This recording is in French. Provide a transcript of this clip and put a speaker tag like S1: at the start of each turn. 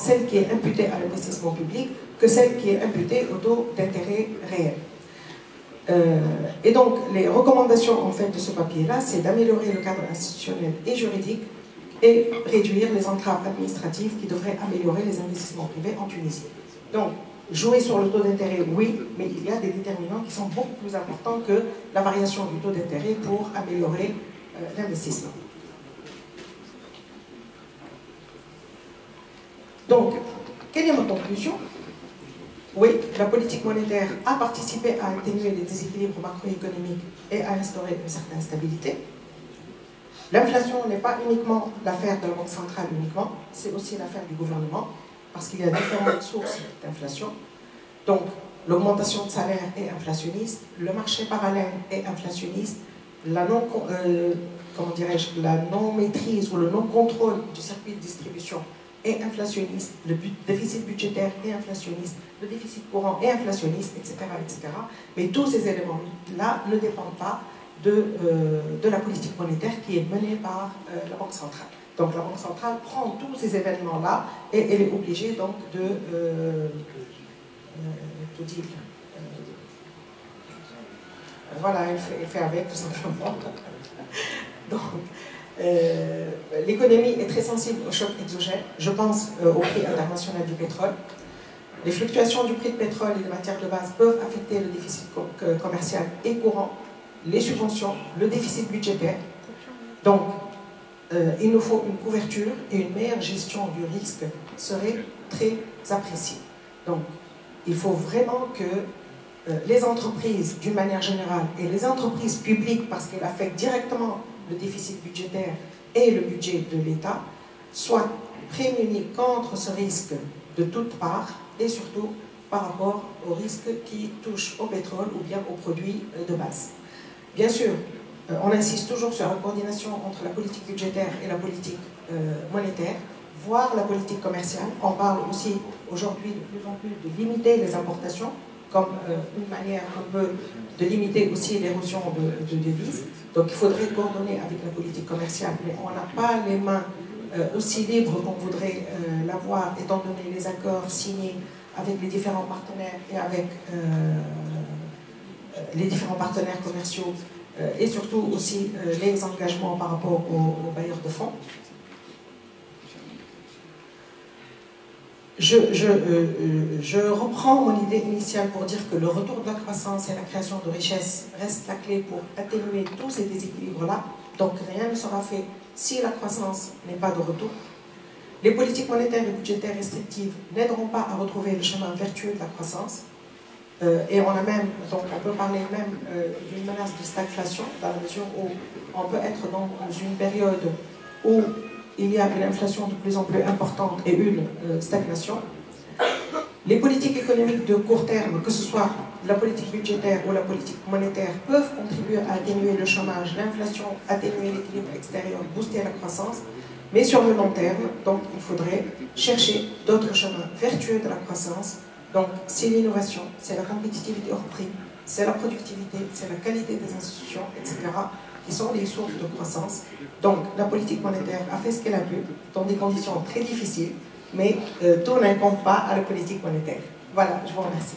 S1: celle qui est imputée à l'investissement public que celle qui est imputée au taux d'intérêt réel. Et donc, les recommandations en fait de ce papier-là, c'est d'améliorer le cadre institutionnel et juridique et réduire les entraves administratives qui devraient améliorer les investissements privés en Tunisie. Donc, jouer sur le taux d'intérêt, oui, mais il y a des déterminants qui sont beaucoup plus importants que la variation du taux d'intérêt pour améliorer l'investissement. Donc, quelle est ma conclusion? Oui, la politique monétaire a participé à atténuer les déséquilibres macroéconomiques et à instaurer une certaine stabilité. L'inflation n'est pas uniquement l'affaire de la Banque centrale uniquement, c'est aussi l'affaire du gouvernement, parce qu'il y a différentes sources d'inflation. Donc, l'augmentation de salaire est inflationniste, le marché parallèle est inflationniste, la non-maîtrise ou le non-contrôle du circuit de distribution est inflationniste, le déficit budgétaire est inflationniste, le déficit courant est inflationniste, etc., etc. Mais tous ces éléments-là ne dépendent pas de la politique monétaire qui est menée par la Banque centrale. Donc la Banque centrale prend tous ces événements-là et elle est obligée donc de tout dire. Voilà, elle fait avec tout simplement. Donc, l'économie est très sensible aux chocs exogènes. Je pense au prix international du pétrole. Les fluctuations du prix de pétrole et des matières de base peuvent affecter le déficit commercial et courant, les subventions, le déficit budgétaire. Donc, il nous faut une couverture et une meilleure gestion du risque serait très appréciée. Donc, il faut vraiment que les entreprises, d'une manière générale, et les entreprises publiques, parce qu'elles affectent directement le déficit budgétaire et le budget de l'État, soient prémunies contre ce risque de toutes parts et surtout par rapport aux risques qui touchent au pétrole ou bien aux produits de base. Bien sûr, on insiste toujours sur la coordination entre la politique budgétaire et la politique monétaire, voire la politique commerciale. On parle aussi aujourd'hui de plus en plus de limiter les importations comme une manière un peu de limiter aussi l'érosion de devises. Donc il faudrait coordonner avec la politique commerciale, mais on n'a pas les mains aussi libres qu'on voudrait l'avoir, étant donné les accords signés avec les différents partenaires et avec les différents partenaires commerciaux et surtout aussi les engagements par rapport aux bailleurs de fonds. Je reprends mon idée initiale pour dire que le retour de la croissance et la création de richesses reste la clé pour atténuer tous ces déséquilibres-là. Donc rien ne sera fait si la croissance n'est pas de retour. Les politiques monétaires et budgétaires restrictives n'aideront pas à retrouver le chemin vertueux de la croissance. Et on a même, donc on peut parler même d'une menace de stagflation, dans la mesure où on peut être dans une période où il y a une inflation de plus en plus importante et une stagnation. Les politiques économiques de court terme, que ce soit la politique budgétaire ou la politique monétaire, peuvent contribuer à atténuer le chômage, l'inflation, atténuer l'équilibre extérieur, booster la croissance. Mais sur le long terme, donc, il faudrait chercher d'autres chemins vertueux de la croissance. Donc, c'est l'innovation, c'est la compétitivité hors prix, c'est la productivité, c'est la qualité des institutions, etc., qui sont les sources de croissance. Donc, la politique monétaire a fait ce qu'elle a pu, dans des conditions très difficiles, mais tout n'incombe pas à la politique monétaire. Voilà, je vous remercie.